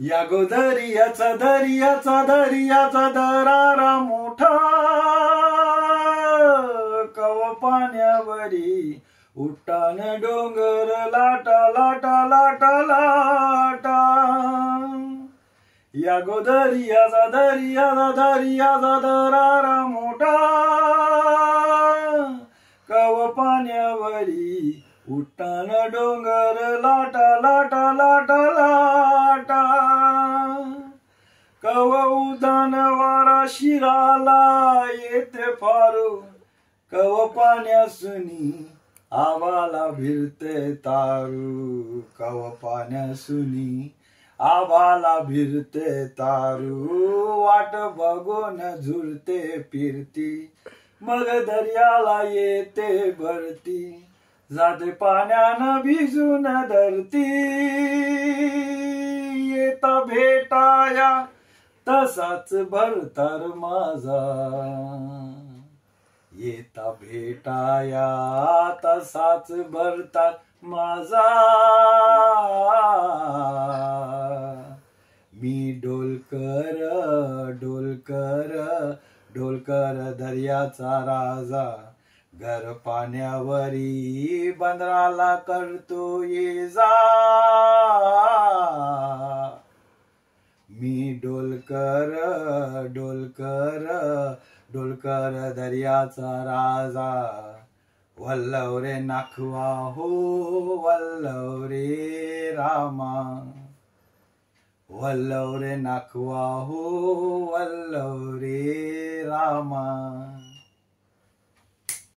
या गोदरियाचा दरियाचा दरारा मोठा, कव पाण्यावरी उट्टान डोंगर लाटा लाटा लाटा लाटा. या गोदरियाचा दरियाचा दरारा मोठा, कव पाण्यावरी उट्टान डोंगर लाटा लाटा लाटा लाटा. कव उदान वारा शिराला येते फारू, कव पाण्यासुनी आबाला भिरते तारू. कव पाण्यासुनी आबाला भिरते तारू. वाट बघून झुरते फिरती, मग दर्याला येते भरती. जाते पाण्यानं भिजून धरती, येता भेटाया तसाच भरतार माझा. येता भेटाया तसाच भरतार माझा. मी डोलकर डोलकर डोलकर दर्याचा राजा. घर पाण्यावरी बंदराला करतो ये जा. मी डोलकर डोलकर डोलकर दर्याचा राजा. वल्लव रे नाखवा हो वल्लव रे रामा. वल्लव रे नाखवा हो वल्लव रे रामा.